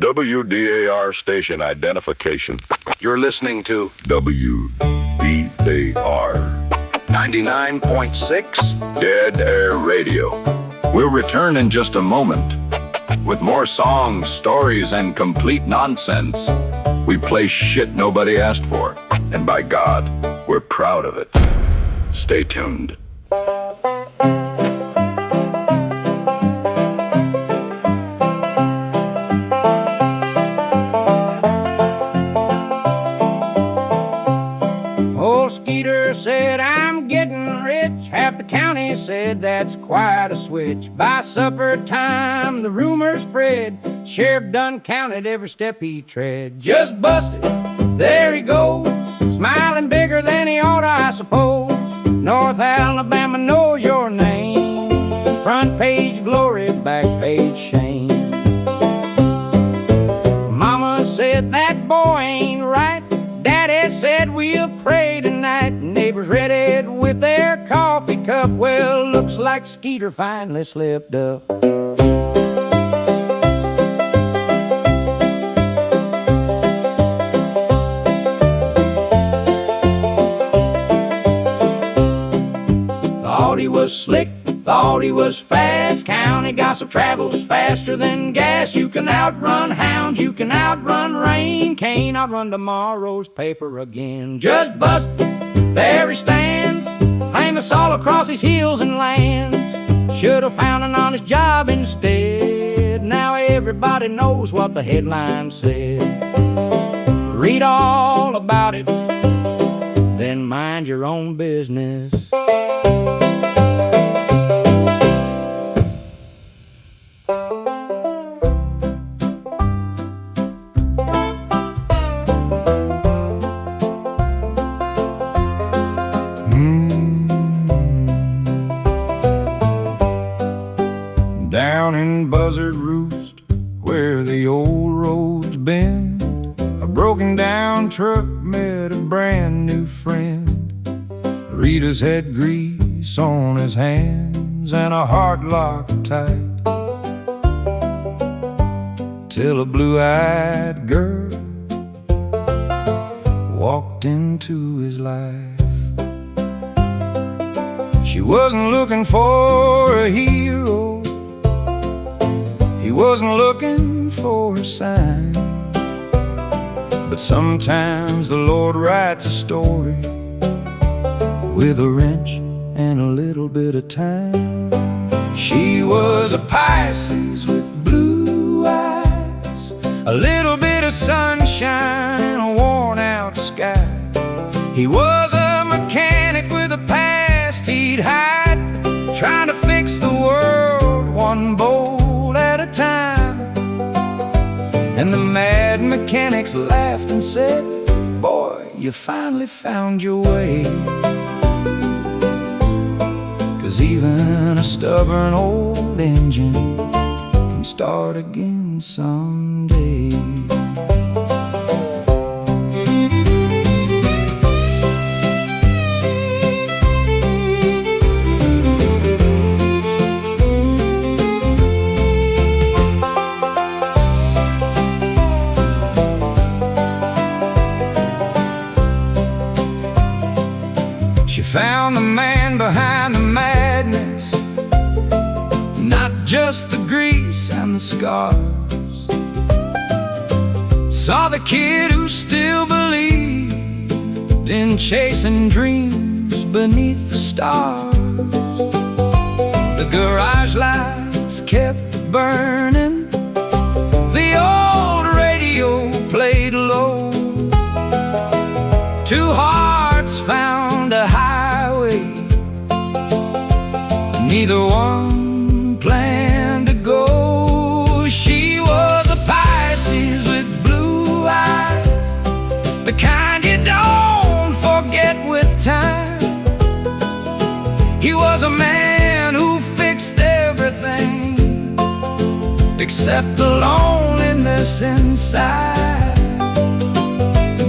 WDAR station identification. You're listening to WDAR 99.6 Dead Air Radio. We'll return in just a moment with more songs, stories, and complete nonsense. We play shit nobody asked for, and by God, we're proud of it. Stay tuned. Said I'm getting rich. Half the county said that's quite a switch. By supper time the rumor spread, sheriff done counted every step he tread. Just busted, there he goes, smiling bigger than he oughta, I suppose. North Alabama knows your name, front page glory, back page shame. Mama said that boy ain't right. Daddy said we'll pray tonight. Neighbors read it with their coffee cup. Well, looks like Skeeter finally slipped up. Thought he was slick, thought he was fast. County gossip travels faster than gas. You can outrun hounds, you can outrun rain. Can't outrun tomorrow's paper again. Just bust, there he stands, famous all across his hills and lands. Should have found an honest job instead. Now everybody knows what the headline said. Read all about it, then mind your own business. Down in Buzzard Roost, where the old road's been, a broken down truck met a brand new friend. Rita's had grease on his hands and a heart locked tight, till a blue-eyed girl walked into his life. She wasn't looking for a hero, he wasn't looking for a sign, but sometimes the Lord writes a story with a wrench and a little bit of time. She was a Pisces with blue eyes, a little bit of sunshine and a worn-out sky. He was a mechanic with a past he'd hide, trying to fix the world one bolt at a time. And the mad mechanics laughed and said, "Boy, you finally found your way." 'Cause even a stubborn old engine can start again someday. Found the man behind the madness, not just the grease and the scars. Saw the kid who still believed in chasing dreams beneath the stars. The garage lights kept burning, the old radio played low. Two hearts found a highway, neither one planned to go. She was a Pisces with blue eyes, the kind you don't forget with time. He was a man who fixed everything except the loneliness inside.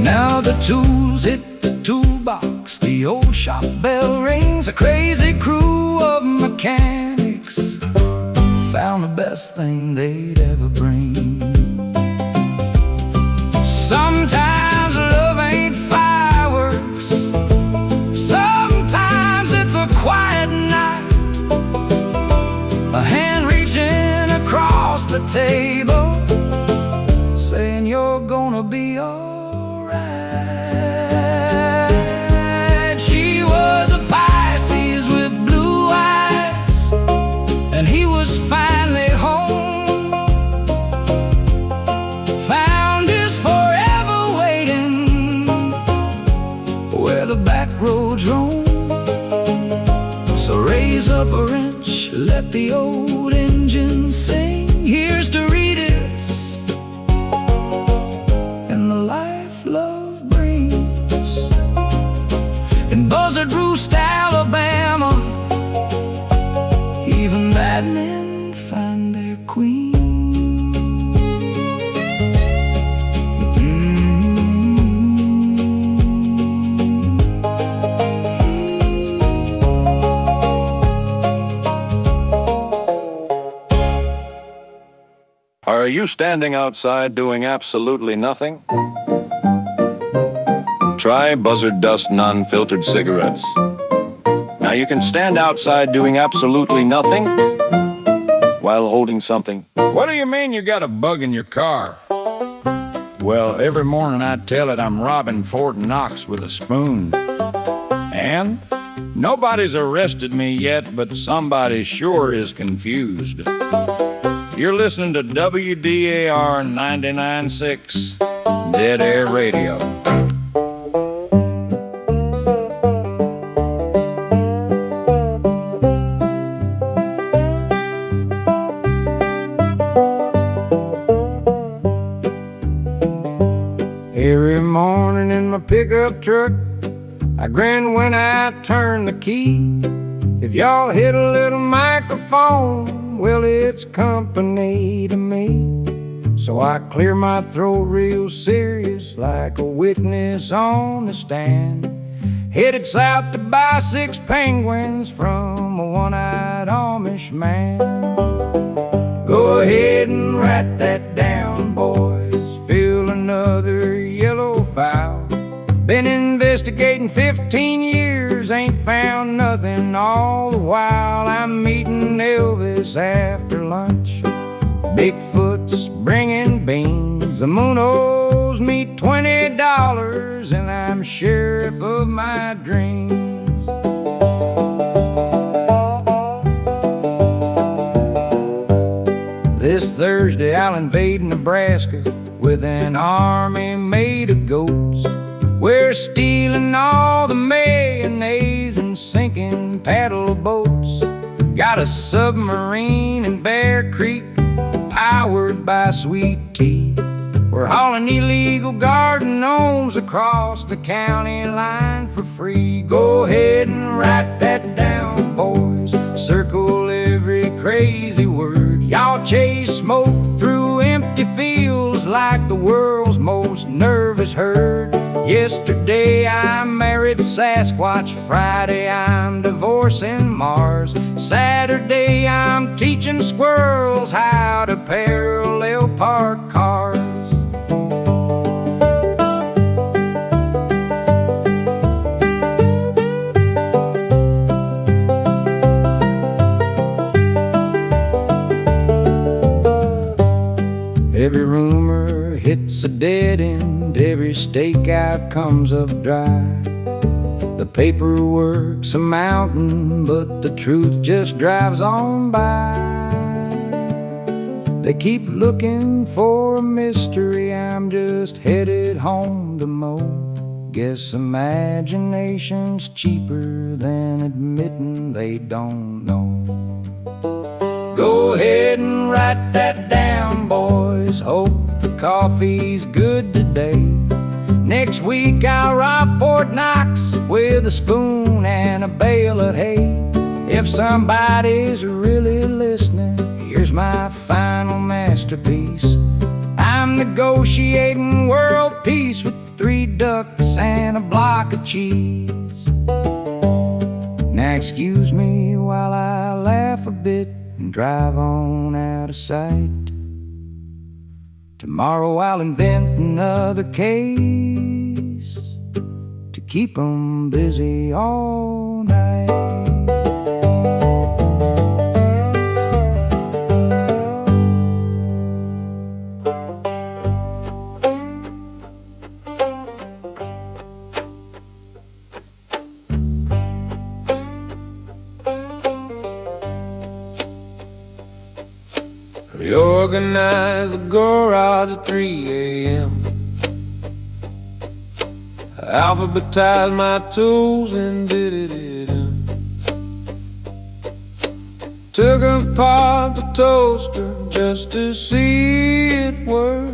Now the tools hit the toolbox, the old shop bell rings. A crazy crew of mechanics found the best thing they'd ever bring. table, saying you're gonna be alright. She was a Pisces with blue eyes, and he was finally home. Found his forever waiting where the back roads roam. So raise up a wrench, let the old engine sing. Here's to Rita's and the life love brings. In Buzzard Roost, Alabama, even bad men find their queen. Are you standing outside doing absolutely nothing? Try Buzzard Dust non-filtered cigarettes. Now you can stand outside doing absolutely nothing while holding something. What do you mean you got a bug in your car? Well, every morning I tell it I'm robbing Fort Knox with a spoon. And nobody's arrested me yet, but somebody sure is confused. You're listening to WDAR 99.6 Dead Air Radio. Every morning in my pickup truck, I grin when I turn the key. If y'all hit a little microphone, well, it's company to me. So I clear my throat real serious, like a witness on the stand. Headed south to buy 6 penguins from a one-eyed Amish man. Go ahead and write that down, boys. Fill another yellow file. Been investigating 15 years, ain't found nothing all the while. I'm meeting Elvis after lunch. Bigfoot's bringing beans. The moon owes me $20, and I'm sheriff of my dreams. This Thursday I'll invade Nebraska with an army made of goats. We're stealing all the mayonnaise and sinking paddle boats. Got a submarine in Bear Creek powered by sweet tea. We're hauling illegal garden gnomes across the county line for free. Go ahead and write that down, boys. Circle every crazy word. Y'all chase smoke through empty fields like the world's most nervous herd. Yesterday I married Sasquatch. Friday I'm divorcing Mars. Saturday I'm teaching squirrels how to parallel park cars. Every rumor hits a dead end, every stakeout comes up dry. The paperwork's a mountain, but the truth just drives on by. They keep looking for a mystery, I'm just headed home to mow. Guess imagination's cheaper than admitting they don't know. Go ahead and write that down, boys. Hope the coffee's good today. Next week I'll rob Fort Knox with a spoon and a bale of hay. If somebody's really listening, here's my final masterpiece. I'm negotiating world peace with 3 ducks and a block of cheese. Now excuse me while I laugh a bit and drive on out of sight. Tomorrow I'll invent another case to keep 'em busy all night. Organized the garage at 3 a.m. Alphabetized my tools and did it in. Took apart the toaster just to see it work.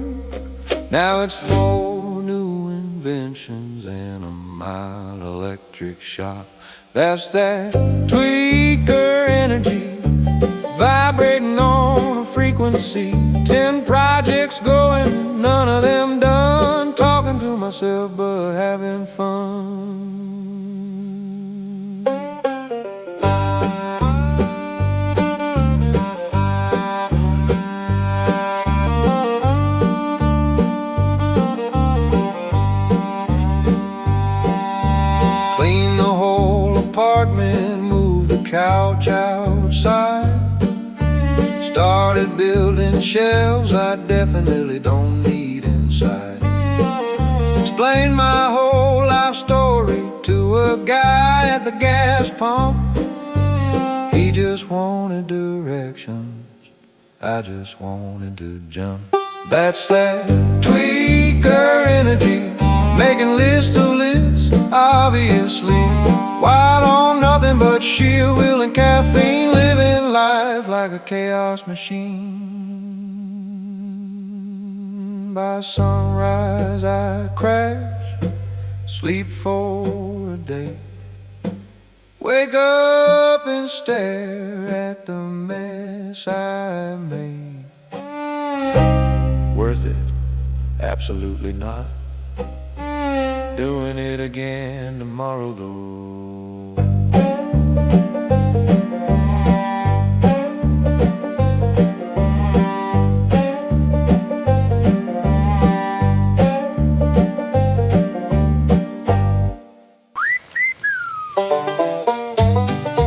Now it's 4 new inventions and a mild electric shock. That's that tweaker energy vibrating on a frequency. 10 projects going, none of them done. Talking to myself but having fun. Clean the whole apartment, move the couch outside. Started building shelves I definitely don't need inside. Explained my whole life story to a guy at the gas pump. He just wanted directions, I just wanted to jump. That's that tweaker energy, making list of lists, obviously. Wild on nothing but sheer will and caffeine, living life like a chaos machine. By sunrise I crash, sleep for a day. Wake up and stare at the mess I made. Worth it? Absolutely not. Doing it again tomorrow though.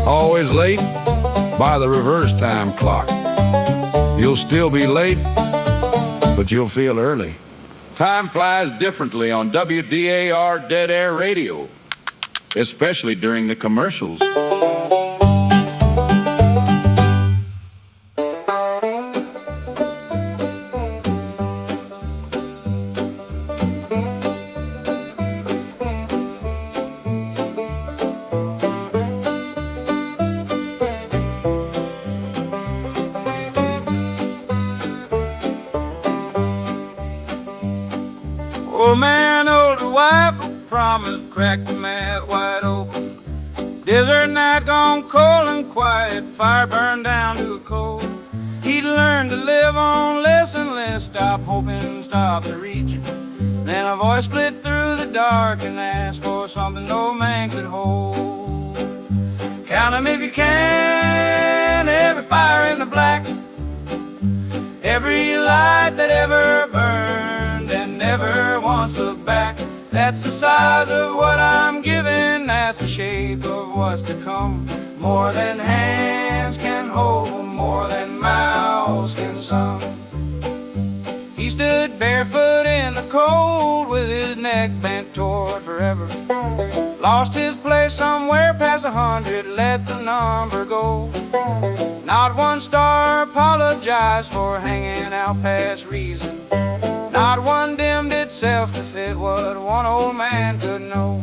Always late by the reverse time clock. You'll still be late, but you'll feel early. Time flies differently on WDAR Dead Air Radio, especially during the commercials. Old man, older wife, promised crack the mat wide open. Desert night gone cold and quiet, fire burned down to a coal. He'd learned to live on less and less, stop hoping, stop the reaching. Then a voice split through the dark and asked for something no man could hold. Count 'em if you can, every fire in the black, every light that ever burned and never once looked back. That's the size of what I'm giving, that's the shape of what's to come. More than hands can hold, more than mouths can sum. He stood barefoot in the cold with his neck bent toward forever. Lost his place somewhere past 100, let the number go. Not one star apologized for hanging out past reason. Not one dimmed itself to fit what one old man could know.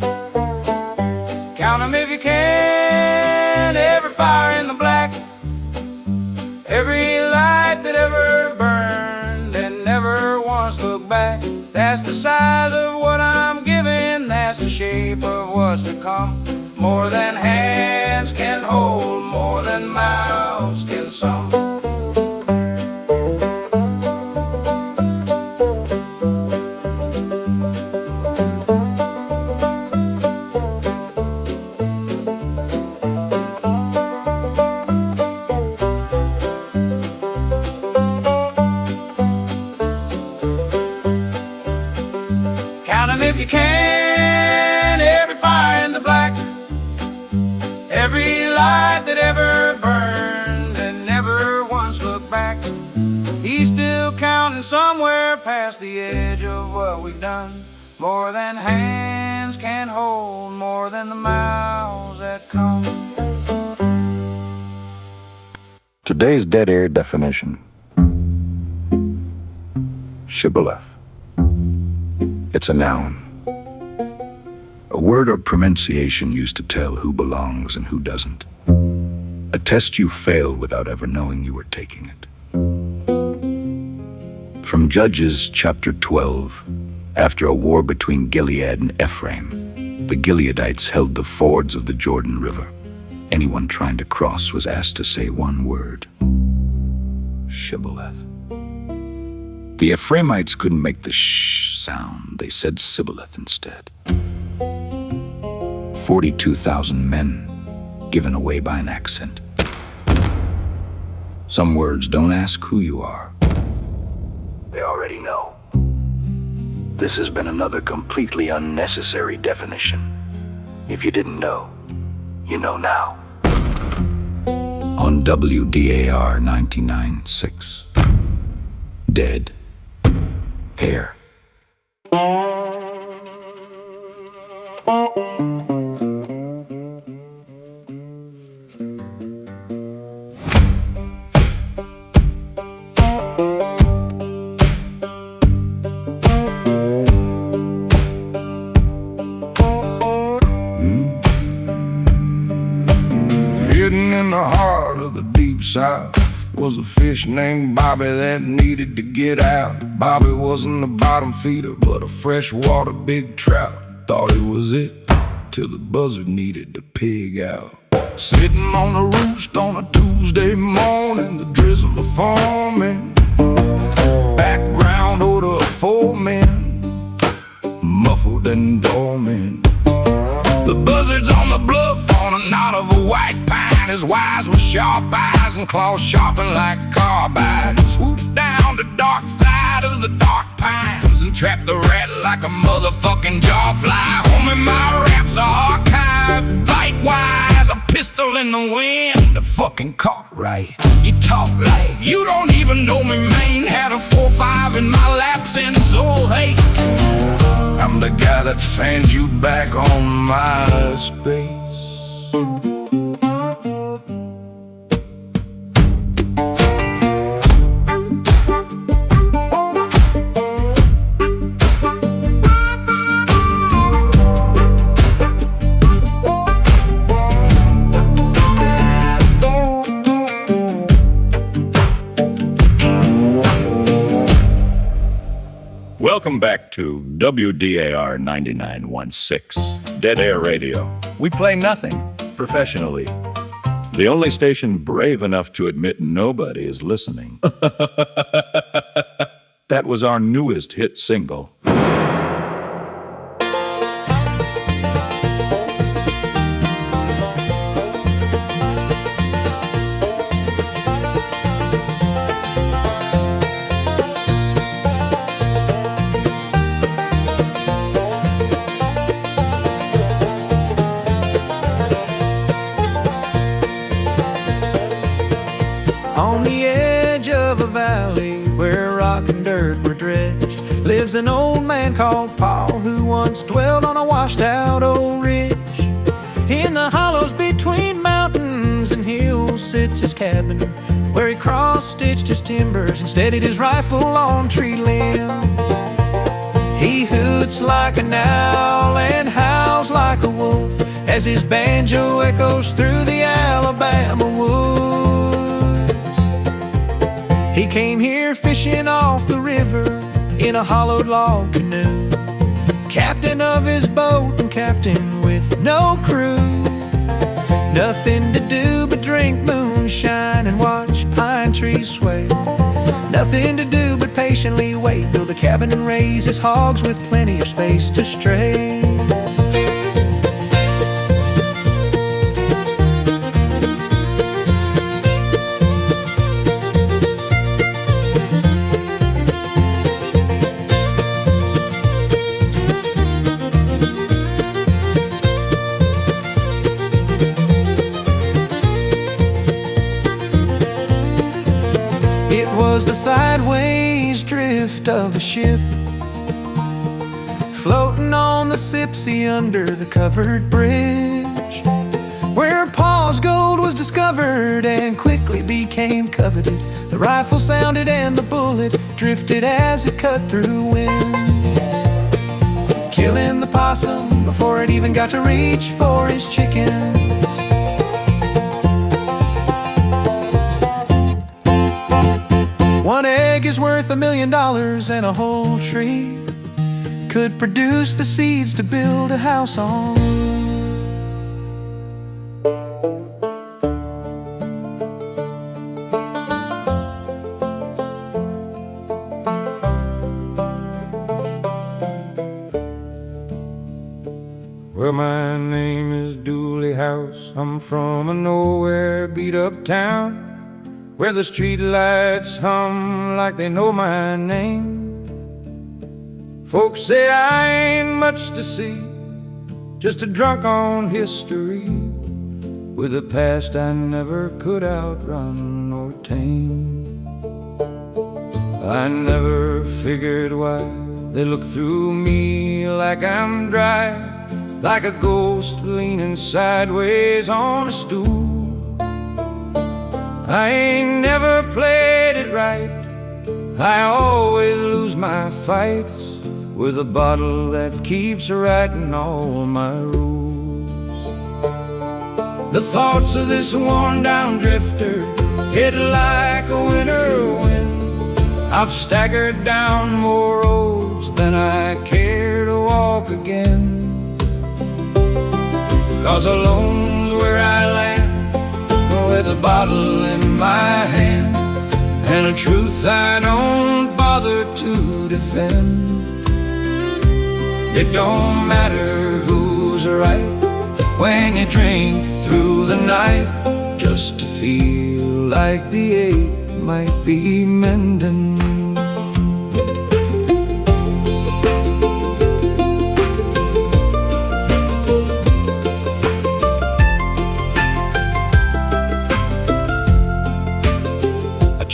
Count 'em if you can, every fire in the black, every light that ever burned and never once looked back. That's the size of what I'm giving, that's the shape of what's to come. More than hands can hold, more than mouths can sum. If you can, every fire in the black, every light that ever burned and never once looked back. He's still counting somewhere past the edge of what we've done. More than hands can hold, more than the mouths that come. Today's dead air definition. Shibboleth. It's a noun. A word or pronunciation used to tell who belongs and who doesn't. A test you failed without ever knowing you were taking it. From Judges chapter 12, after a war between Gilead and Ephraim, the Gileadites held the fords of the Jordan River. Anyone trying to cross was asked to say one word: Shibboleth. The Ephraimites couldn't make the sh sound. They said Sibboleth instead. 42,000 men given away by an accent. Some words don't ask who you are. They already know. This has been another completely unnecessary definition. If you didn't know, you know now. On WDAR 99.6. Dead Air. Hidden in the heart of the deep south was a fish named Bobby that needed to get out. Bobby wasn't a bottom feeder, but a freshwater big trout. Thought it was it, till the buzzard needed to pig out. Sitting on the roost on a Tuesday morning, the drizzle of foaming, background odor of 4 men, muffled and dormant. The buzzard's on the bluff on a knot of a white pine. His wise with sharp eyes and claws sharpened like carbide. Swoop down the dark side of the dark pines and trap the rat like a motherfucking jawfly. Homie, my raps are archived, bite-wise, a pistol in the wind. The fucking caught right. You talk like you don't even know me, man. Had a 4-5 in my lap since so hey. I'm the guy that fans you back on MySpace. Welcome back to WDAR 99.6, Dead Air Radio. We play nothing professionally. The only station brave enough to admit nobody is listening. That was our newest hit single. On the edge of a valley where rock and dirt were dredged lives an old man called Paul who once dwelled on a washed out old ridge. In the hollows between mountains and hills sits his cabin where he cross-stitched his timbers and steadied his rifle on tree limbs. He hoots like an owl and howls like a wolf as his banjo echoes through the Alabama woods. He came here fishing off the river in a hollowed log canoe, captain of his boat and captain with no crew. Nothing to do but drink moonshine and watch pine trees sway. Nothing to do but patiently wait, build a cabin and raise his hogs with plenty of space to stray. Was the sideways drift of a ship floating on the Sipsey under the covered bridge, where Paul's gold was discovered and quickly became coveted. The rifle sounded and the bullet drifted as it cut through wind, killing the possum before it even got to reach for his chickens. One egg is worth $1 million, and a whole tree could produce the seeds to build a house on. Well, my name is Dooley House. I'm from a nowhere beat-up town where the street lights hum like they know my name. Folks say I ain't much to see, just a drunk on history with a past I never could outrun or tame. I never figured why they look through me like I'm dry, like a ghost leaning sideways on a stool. I ain't never played it right, I always lose my fights with a bottle that keeps writing all my rules. The thoughts of this worn down drifter hit like a winter wind. I've staggered down more roads than I care to walk again. 'Cause alone's where I land, with a bottle in my hand, and a truth I don't bother to defend. It don't matter who's right when you drink through the night, just to feel like the ache might be mending.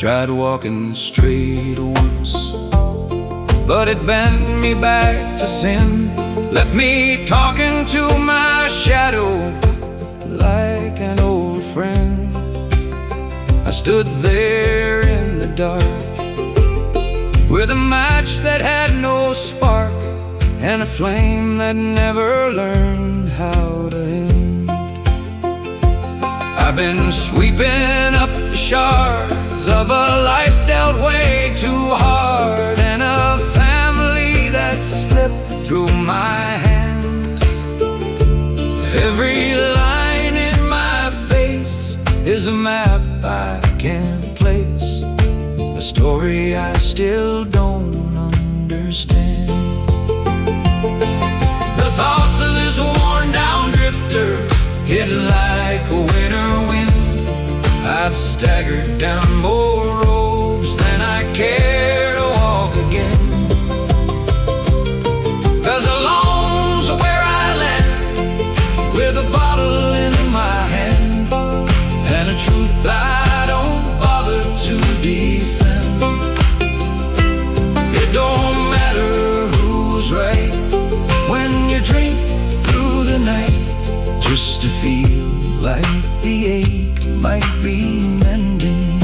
Tried walking straight once, but it bent me back to sin, left me talking to my shadow like an old friend. I stood there in the dark with a match that had no spark and a flame that never learned how to end. I've been sweeping up the shards of a life dealt way too hard, and a family that slipped through my hands. Every line in my face is a map I can't place, a story I still don't understand. The thoughts of this worn down drifter hit like a winter wind. I've staggered down more roads than I care to walk again. 'Cause alone's where I land, with a bottle in my hand, and a truth I don't bother to defend. It don't matter who's right when you drink through the night, just to feel like the ache might be mending.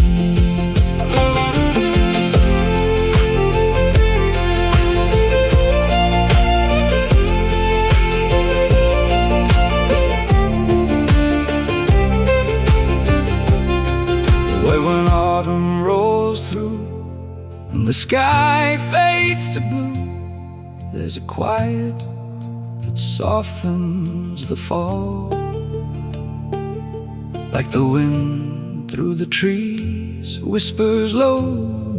Way when autumn rolls through and the sky fades to blue, there's a quiet that softens the fall, like the wind through the trees whispers low,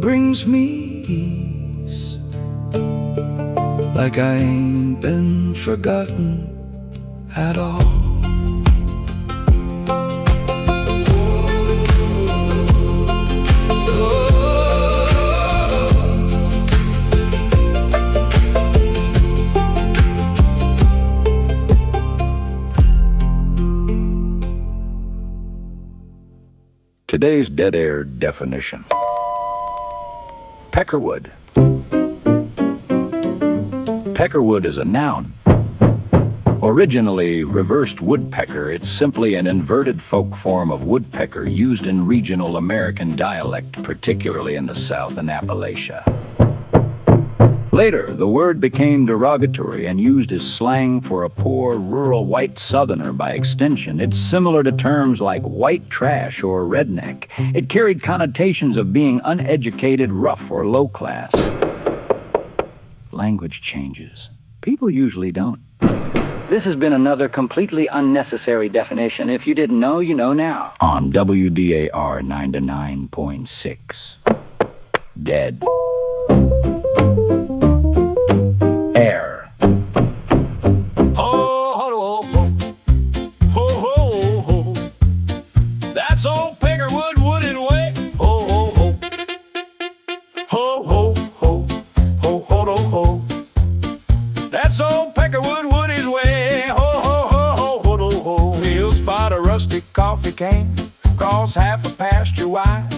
brings me ease, like I ain't been forgotten at all. Today's dead air definition. Peckerwood. Peckerwood is a noun, Originally reversed woodpecker, it's simply an inverted folk form of woodpecker used in regional American dialect, particularly in the South and Appalachia. Later, the word became derogatory and used as slang for a poor, rural white Southerner by extension. It's similar to terms like white trash or redneck. It carried connotations of being uneducated, rough, or low class. Language changes. People usually don't. This has been another completely unnecessary definition. If you didn't know, you know now. On WDAR 99.6. Dead. Air. Ho, ho, ho, ho, ho, ho. That's old Peckerwood wooded way. Ho, ho, ho. Ho, ho, ho, ho, ho, ho, ho. That's old Peckerwood wooded way. Ho, ho, ho, ho, ho, ho, ho. He'll spot a rusty coffee can, cross half a pasture wide,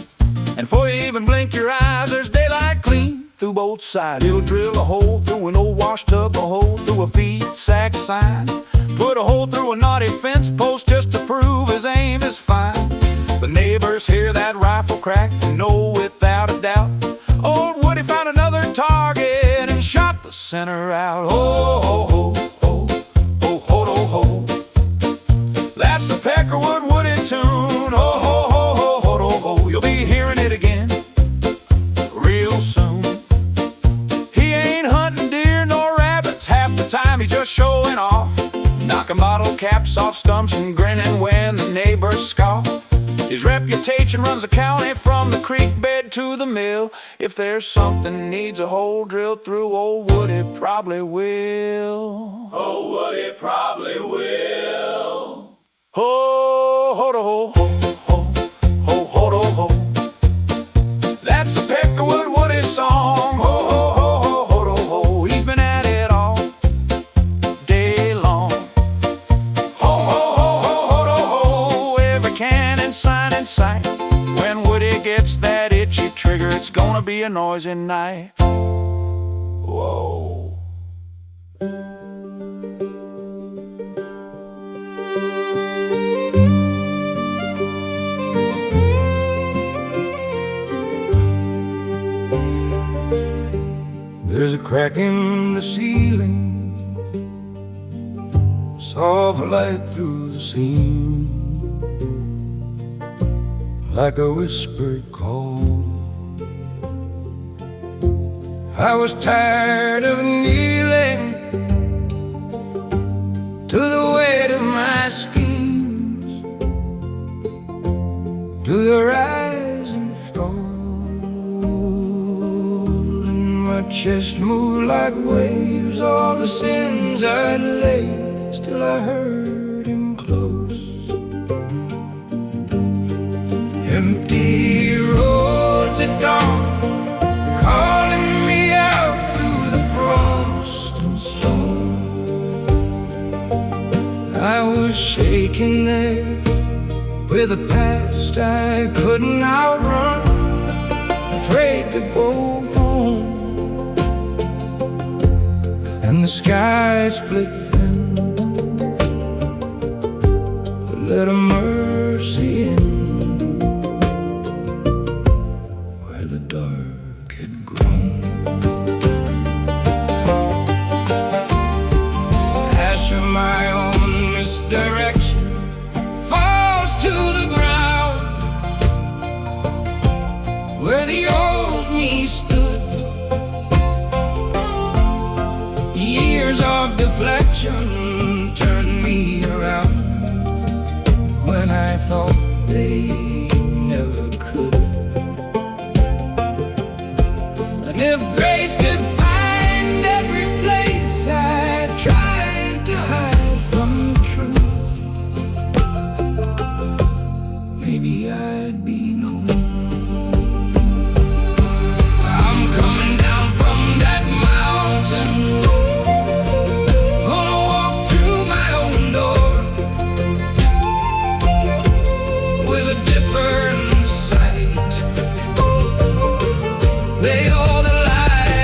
and before you even blink your eyes, there's daylight clean through both sides. He'll drill a hole through an old wash tub, a hole through a feed sack sign, put a hole through a knotty fence post just to prove his aim is fine. The neighbors hear that rifle crack and know without a doubt old Woody found another target and shot the center out. Ho, ho, ho, ho, ho, ho, ho, ho. That's the Peckerwood wooded tune. Ho, ho, ho, ho, ho, ho, ho. You'll be hearing it again real soon. He ain't hunting deer nor rabbits, half the time he's just showing off, knocking bottle caps off stumps and grinning when the neighbors scoff. His reputation runs the county from the creek bed to the mill. If there's something needs a hole drilled through, old Woody probably will. Old Woody probably will. Ho, ho, ho, ho, ho, ho, ho, ho, ho. That's the Peckerwood Woody song. Ho, ho, ho, ho, ho, ho, ho. He's been at it all day long. Ho, ho, ho, ho, ho, ho, ho. Every cannon sign in sight. When Woody gets that itchy trigger, it's gonna be a noisy night. Whoa. There's a crack in the ceiling, soft light through the seam, like a whispered call. I was tired of kneeling to the weight of my schemes, to the rise and fall. My chest moved like waves, all the sins I'd laid, still I heard him close. Empty roads at dawn, calling me out through the frost and storm. I was shaking there with a past I couldn't outrun, afraid to go home. And the sky split thin, let a mercy in, where the dark had grown. Ash of my own misdirection falls to the ground, where the old me stood. Years of deflection turned me around when I thought they never could. And if grace could find every place I tried to hide from the truth, maybe I'd be known. I'm coming down from that mountain, lay all the lies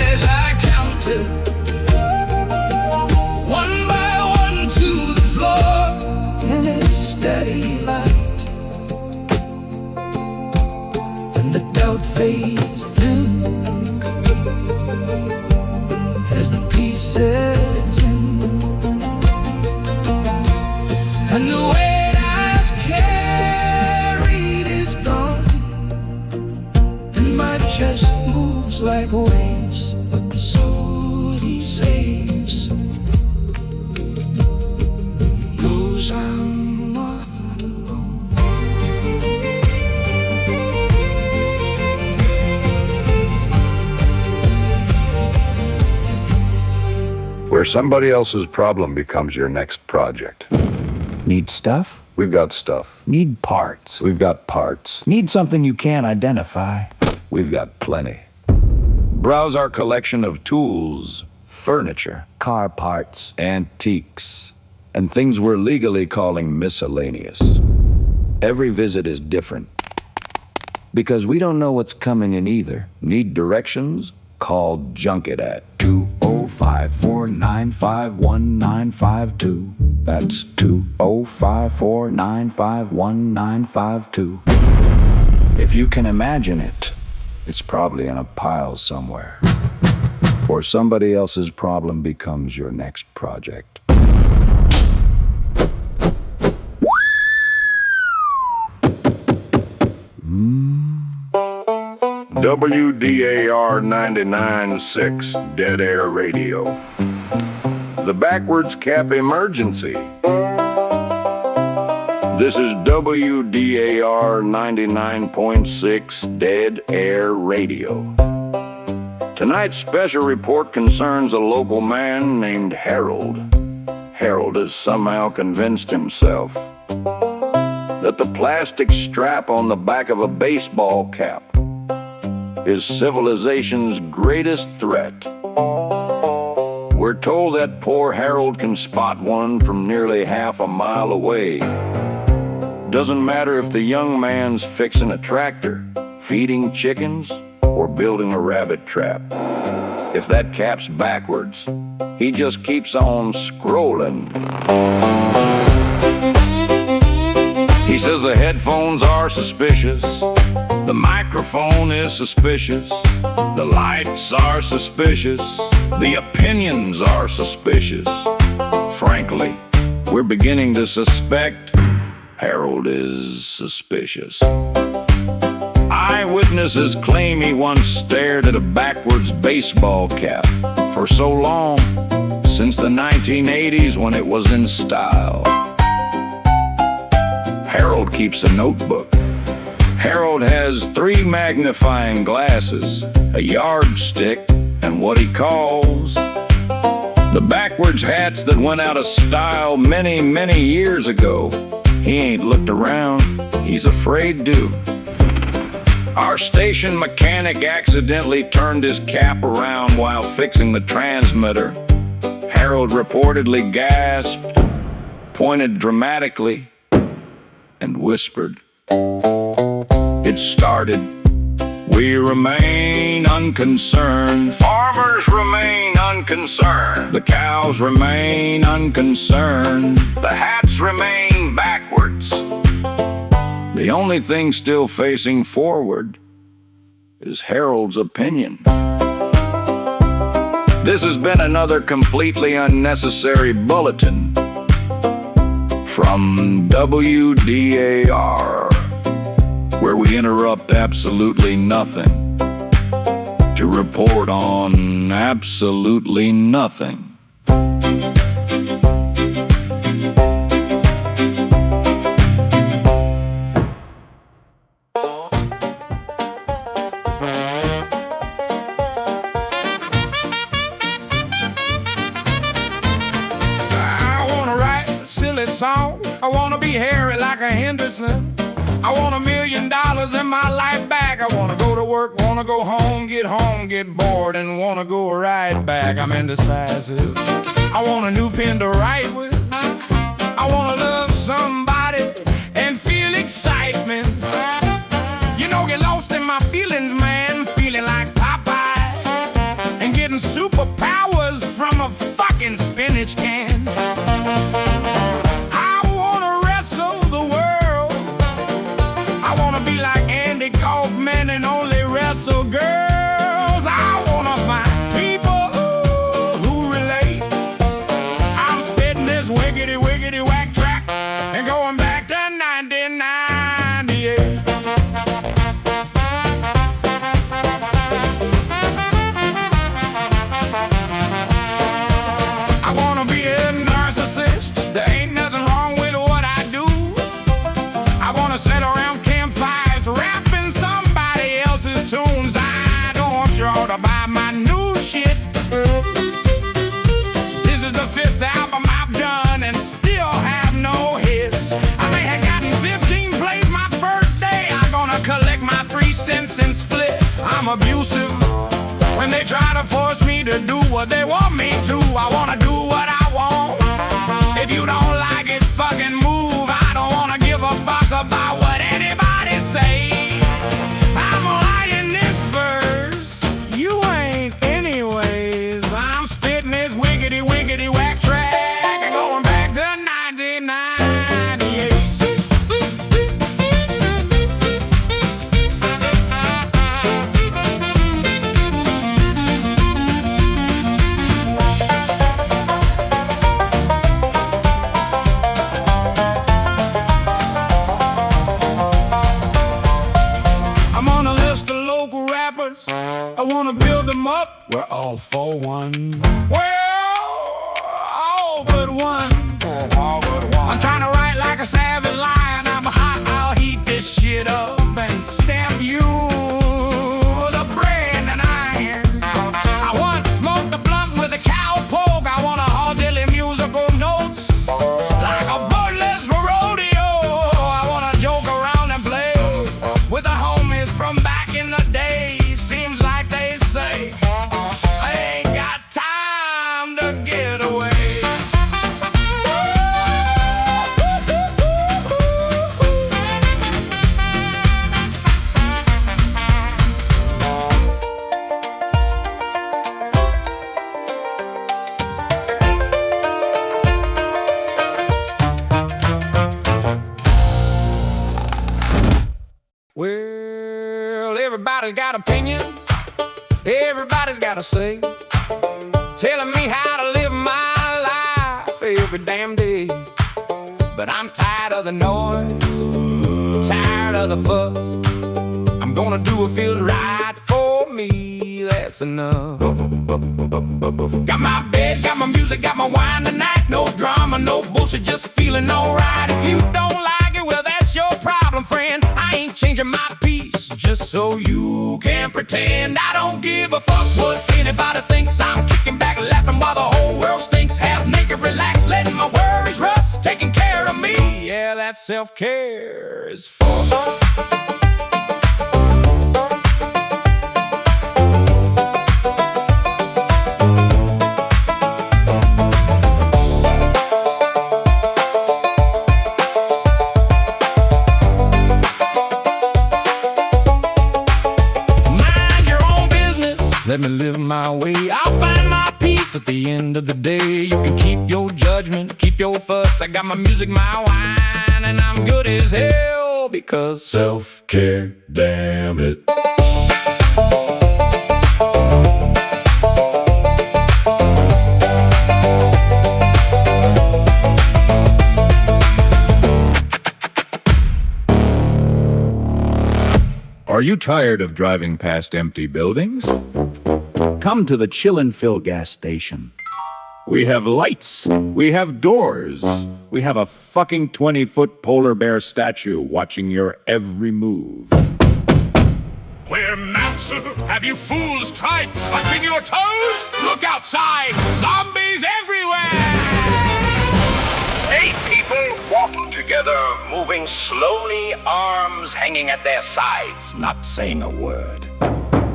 Where somebody else's problem becomes your next project. Need stuff? We've got stuff. Need parts? We've got parts. Need something you can't identify? We've got plenty. Browse our collection of tools, Furniture, car parts. antiques, and things we're legally calling miscellaneous. Every visit is different, because we don't know what's coming in either. Need directions? Call Junkit at 205-495-1952. That's 205-495-1952. If you can imagine it, it's probably in a pile somewhere. Or somebody else's problem becomes your next project. WDAR 99.6 Dead Air Radio. The backwards cap emergency. This is WDAR 99.6 Dead Air Radio. Tonight's special report concerns a local man named Harold. Harold has somehow convinced himself that the plastic strap on the back of a baseball cap is civilization's greatest threat. We're told that poor Harold can spot one from nearly half a mile away. Doesn't matter if the young man's fixing a tractor, feeding chickens, or building a rabbit trap. If that cap's backwards, he just keeps on scrolling. He says the headphones are suspicious, the microphone is suspicious, the lights are suspicious, the opinions are suspicious. Frankly, we're beginning to suspect Harold is suspicious. Eyewitnesses claim he once stared at a backwards baseball cap for so long, since the 1980s when it was in style. Harold keeps a notebook. Harold has 3 magnifying glasses, a yardstick, and what he calls the backwards hats that went out of style many, many years ago. He ain't looked around, he's afraid to. Our station mechanic accidentally turned his cap around while fixing the transmitter. Harold reportedly gasped, pointed dramatically, and whispered. It started. We remain unconcerned. Farmers remain unconcerned. The cows remain unconcerned. The hats remain backwards. The only thing still facing forward is Harold's opinion. This has been another completely unnecessary bulletin from WDAR, where we interrupt absolutely nothing to report on absolutely nothing. Song. I wanna be hairy like a Henderson. I want $1 million in my life back. I wanna go to work, wanna go home, get bored, and wanna go right back. I'm indecisive. I want a new pen to write with. I wanna love somebody and feel excitement. You know, get lost in my feelings, man. Feeling like Popeye and getting superpowers from a fucking spinach can. And only wrestle girls. I wanna find people who relate. I'm spitting this wiggity wiggity whack track and going back to 1990. abusive. When they try to force me to do what they want me to, I wanna do what I want. If you don't like it, fucking move. I don't wanna give a fuck about what anybody say. I'm writing this verse, you ain't anyways. I'm spitting this wiggity wiggity whack track and going back to 1998. I wanna build them up, we're all for one. Well, all but one. I'm trying to write like a savage lion. I'm hot, I'll heat this shit up and stamp you the brand and iron. I once smoked a blunt with a cowpoke. I want a hard-dilly musical notes like a butler's rodeo. I wanna joke around and play with the homies from back in the day. Seems like they say I ain't got time to get away. Well, everybody's got opinions, everybody's got a say, telling me how to live my life every damn day. But I'm tired of the noise, tired of the fuss. I'm gonna do what feels right for me, that's enough. Got my bed, got my music, got my wine tonight. No drama, no bullshit, just feeling alright. If you don't like it, well that's your problem, friend. I ain't changing my piece just so you can pretend. I don't give a fuck what anybody thinks. I'm kicking back, laughing while the whole world stinks. Half naked, relax, letting my worries rust, taking care of me. Yeah, that self-care is for. Let me live my way, I'll find my peace at the end of the day. You can keep your judgment, keep your fuss. I got my music, my wine, and I'm good as hell because self-care, damn it. Are you tired of driving past empty buildings? Come to the Chill and Fill gas station. We have lights. We have doors. We have a fucking 20-foot polar bear statue watching your every move. Where Matherson, have you fools tried touching your toes? Look outside, zombies everywhere! 8 people walking together, moving slowly, arms hanging at their sides. Not saying a word.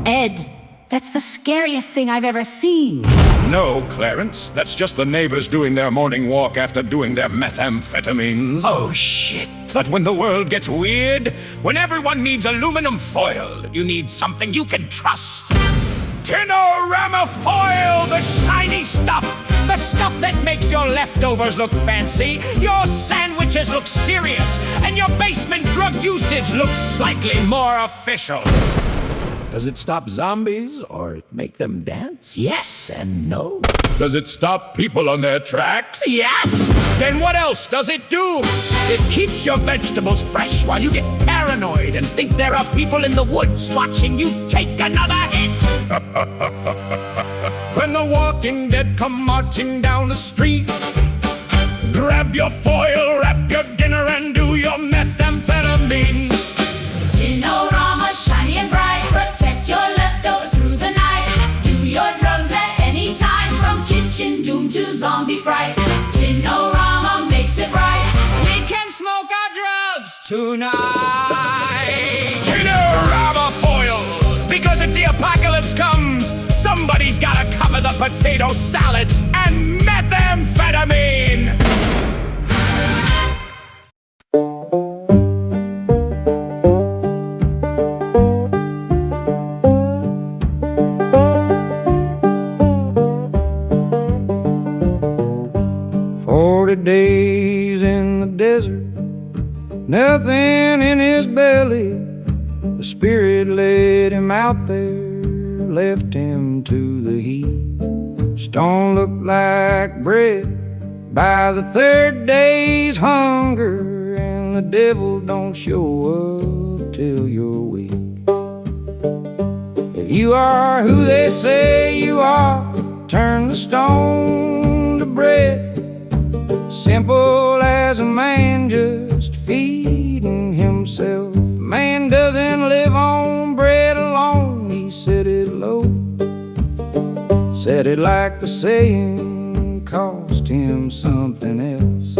Ed, that's the scariest thing I've ever seen. No, Clarence, that's just the neighbors doing their morning walk after doing their methamphetamines. Oh shit. But when the world gets weird, when everyone needs aluminum foil, you need something you can trust. Tin-O-Rama foil, the shiny stuff. The stuff that makes your leftovers look fancy, your sandwiches look serious, and your basement drug usage looks slightly more official. Does it stop zombies or make them dance? Yes and no. Does it stop people on their tracks? Yes! Then what else does it do? It keeps your vegetables fresh while you get paranoid and think there are people in the woods watching you take another hit. When the walking dead come marching down the street, grab your foil, wrap your dinner, and do your methamphetamine. Tin-O-Rama, shiny and bright, protect your leftovers through the night. Do your drugs at any time, from kitchen doom to zombie fright. Tin-O-Rama makes it right. We can smoke our drugs tonight. Tin-O-Rama foil, because if the the potato salad and methamphetamine. 40 days in the desert, nothing in his belly. The Spirit led him out there, left him to the heat. Stone looked like bread by the third day's hunger, and the devil don't show up till you're weak. If you are who they say you are, turn the stone to bread. Simple as a man just feeding himself. Man doesn't live on bread alone, he said it low. Said it like the saying cost him something else.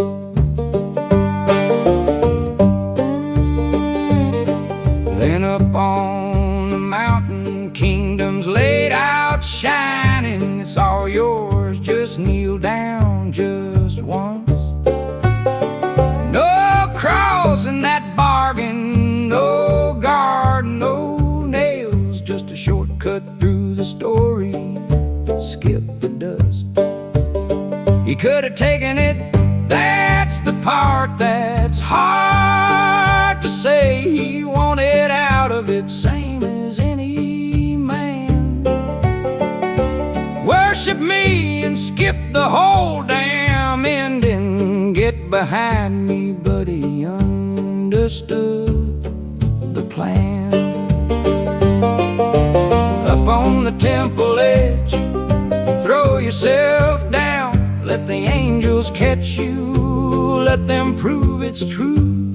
Then up on the mountain, kingdoms laid out shining. It's all yours, just kneel down just once. No cross in that bargain, no guard, no nails, just a shortcut through the story. Skip the dust. He could have taken it, that's the part that's hard to say. He wanted out of it, same as any man. Worship me and skip the whole damn ending. Get behind me, but he understood the plan. Up on the temple edge, throw yourself down. Let the angels catch you, let them prove it's true.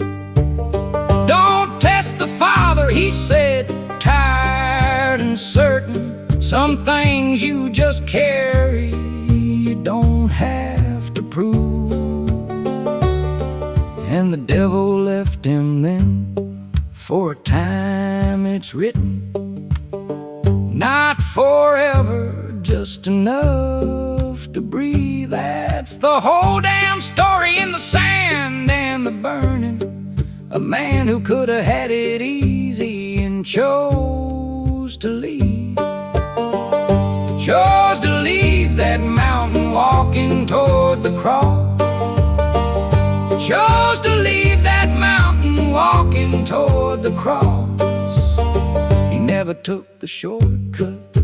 Don't test the Father, he said, tired and certain. Some things you just carry, you don't have to prove. And the devil left him then, for a time it's written. Not forever, just enough to breathe. That's the whole damn story in the sand and the burning. A man who could have had it easy and chose to leave. Chose to leave that mountain walking toward the cross. Chose to leave that mountain walking toward the cross. He never took the shortcut.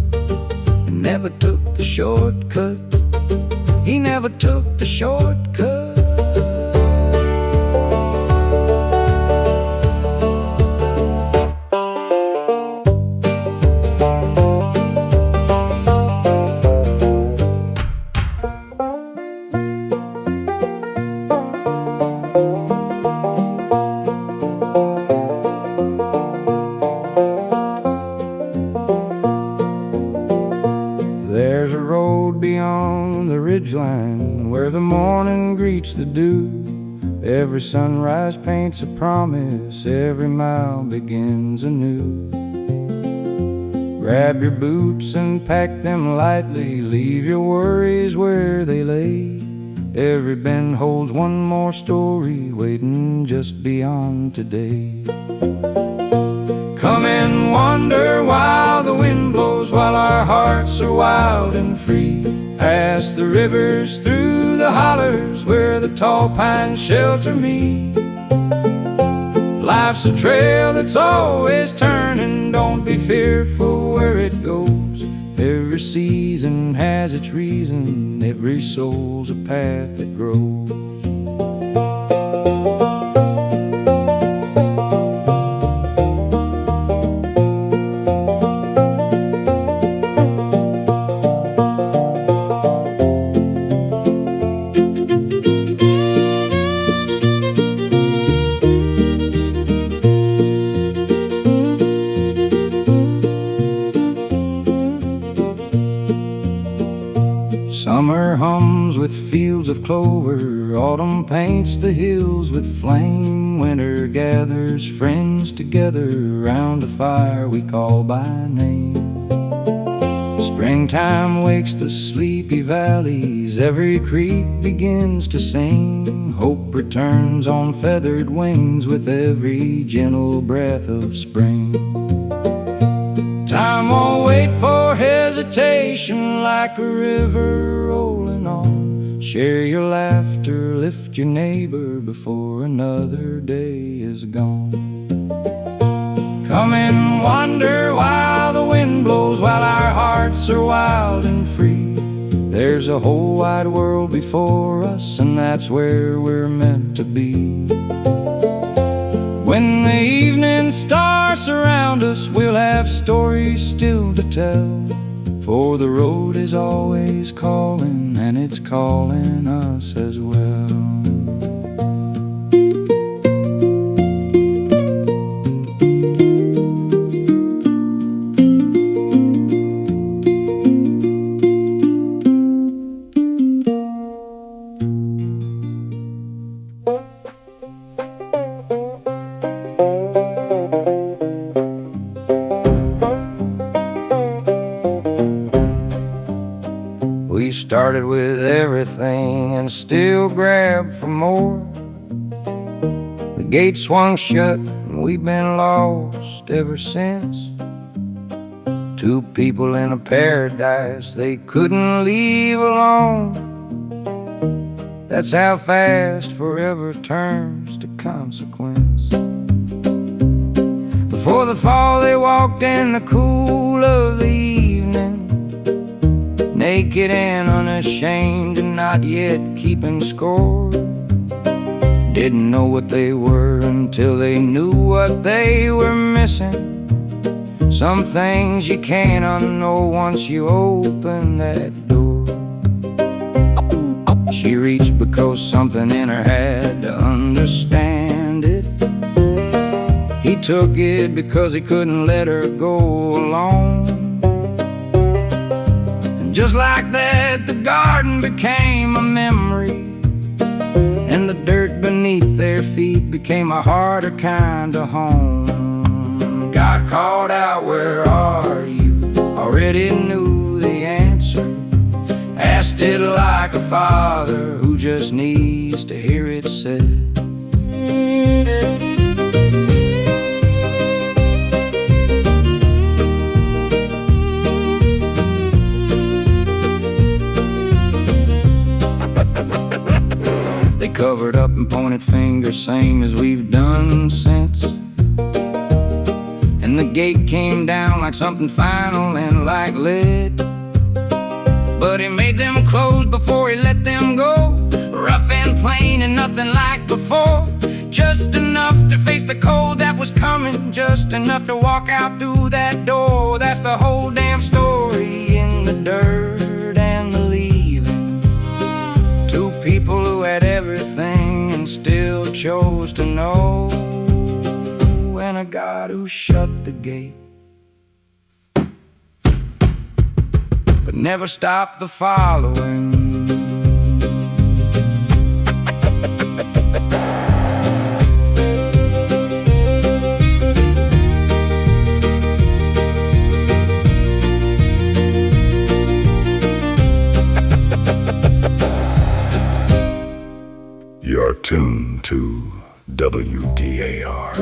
He never took the shortcut. He never took the shortcut. Where the morning greets the dew, every sunrise paints a promise, every mile begins anew. Grab your boots and pack them lightly, leave your worries where they lay. Every bend holds one more story, waiting just beyond today. Come and wander while the wind blows, while our hearts are wild and free. Past the rivers, through the hollers, where the tall pines shelter me. Life's a trail that's always turning, don't be fearful where it goes. Every season has its reason, every soul's a path that grows. Summer hums with fields of clover, autumn paints the hills with flame. Winter gathers friends together round a fire we call by name. Springtime wakes the sleepy valleys, every creek begins to sing. Hope returns on feathered wings with every gentle breath of spring. Time won't wait for hesitation, like a river rolling on. Share your laughter, lift your neighbor before another day is gone. Come and wander while the wind blows, while our hearts are wild and free. There's a whole wide world before us, and that's where we're meant to be. When the evening stars surround us, we'll have stories still to tell. For the road is always calling, and it's calling us as well. Started with everything and still grabbed for more. The gate swung shut and we've been lost ever since. Two people in a paradise they couldn't leave alone. That's how fast forever turns to consequence. Before the fall they walked in the cool of the evening, naked and unashamed and not yet keeping score. Didn't know what they were until they knew what they were missing. Some things you can't unknow once you open that door. She reached because something in her had to understand it. He took it because he couldn't let her go alone. Just like that, the garden became a memory, and the dirt beneath their feet became a harder kind of home. God called out, "Where are you?" Already knew the answer. Asked it like a father who just needs to hear it said. Covered up and pointed fingers, same as we've done since. And the gate came down like something final and like lead. But he made them close before he let them go. Rough and plain and nothing like before. Just enough to face the cold that was coming, just enough to walk out through that door. That's the whole damn story in the dirt and the leaving. Two people who had everything and still chose to know. And a God who shut the gate but never stopped the following. You're tuned to WDAR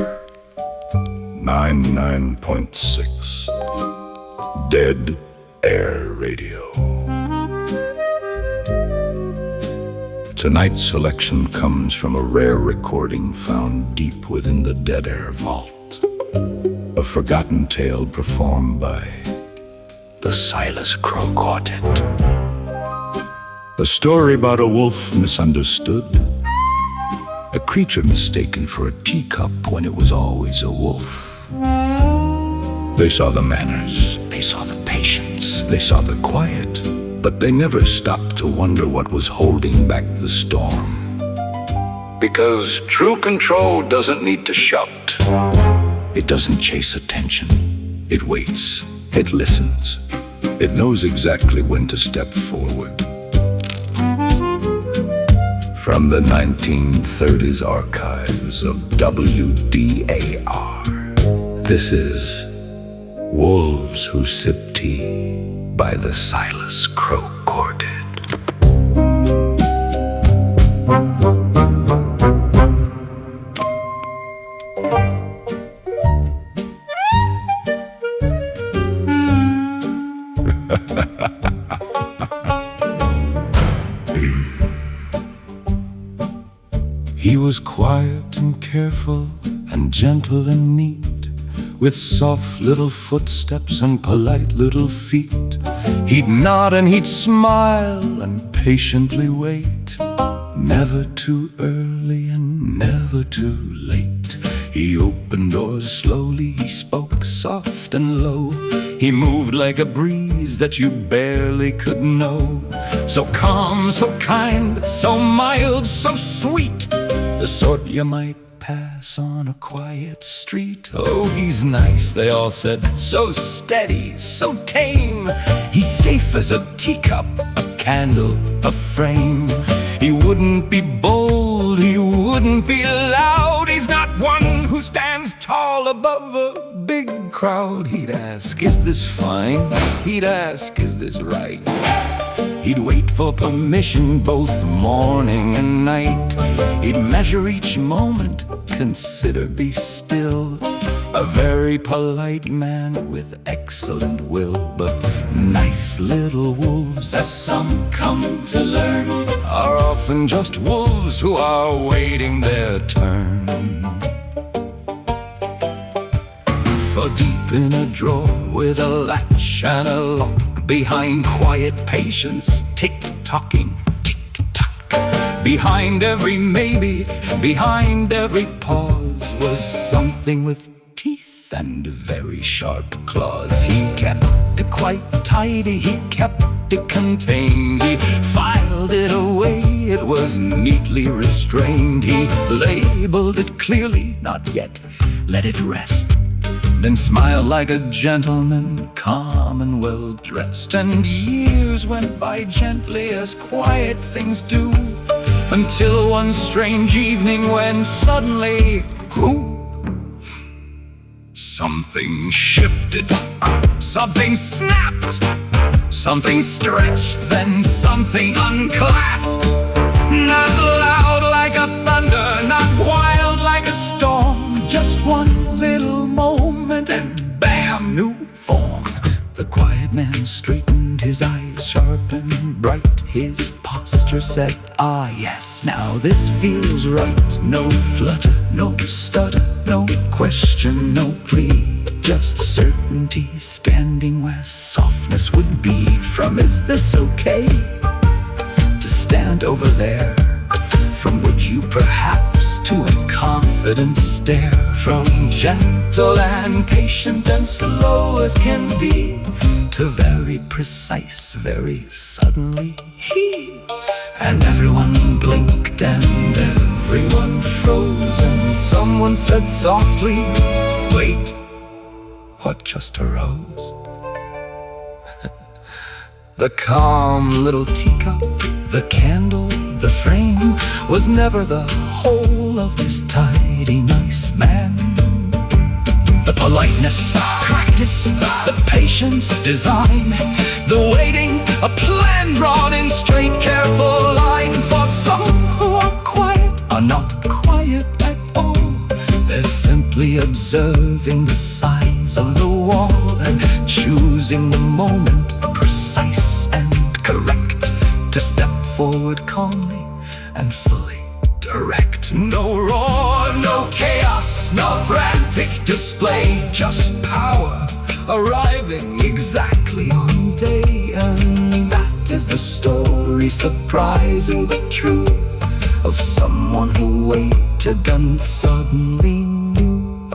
99.6 Dead Air Radio. Tonight's selection comes from a rare recording found deep within the Dead Air Vault. A forgotten tale performed by the Elias Crowe Quartet. A story about a wolf misunderstood. A creature mistaken for a teacup when it was always a wolf. They saw the manners, they saw the patience, they saw the quiet, but they never stopped to wonder what was holding back the storm. Because true control doesn't need to shout. It doesn't chase attention. It waits. It listens. It knows exactly when to step forward. From the 1930s archives of WDAR, this is Wolves Who Sip Tea by the Silas Crowe Quartet. He was quiet and careful and gentle and neat, with soft little footsteps and polite little feet. He'd nod and he'd smile and patiently wait, never too early and never too late. He opened doors slowly, he spoke soft and low. He moved like a breeze that you barely could know. So calm, so kind, so mild, so sweet, the sort you might pass on a quiet street. Oh, he's nice, they all said, so steady, so tame. He's safe as a teacup, a candle, a frame. He wouldn't be bold, he wouldn't be loud. He's not one who stands tall above a big crowd. He'd ask, is this fine? He'd ask, is this right? He'd wait for permission both morning and night. He'd measure each moment, consider, be still. A very polite man with excellent will. But nice little wolves, as some come to learn, are often just wolves who are waiting their turn. For deep in a drawer with a latch and a lock, behind quiet patience, tick-tocking, tick-tock. Behind every maybe, behind every pause, was something with teeth and very sharp claws. He kept it quite tidy, he kept it contained. He filed it away, it was neatly restrained. He labeled it clearly, not yet let it rest, then smiled like a gentleman, calm and well-dressed. And years went by gently as quiet things do, until one strange evening when suddenly, something shifted, something snapped, something stretched, then something unclasped. Not loud like a thunder, not wild like a storm, just one little moment and bam, new form. The quiet man straightened, his eyes sharp and bright. His posture said, ah yes, now this feels right. No flutter, no stutter, no question, no plea, just certainty standing where softness would be. From is this okay to stand over there? From would you perhaps to a confident stare? From gentle and patient and slow as can be, to very precise, very suddenly he. And everyone blinked and everyone froze, and someone said softly, wait, what just arose? The calm little teacup, the candle, the frame, was never the whole of this tidy, nice man. The politeness, practice, the patience, design, the waiting, a plan drawn in straight, careful line. For some who are quiet are not quiet at all. They're simply observing the size of the wall and choosing the moment, precise and correct, to step forward calmly and fully direct. No roar, no chaos, no frantic display, just power arriving exactly on day. And that is the story, surprising but true, of someone who waited and suddenly knew.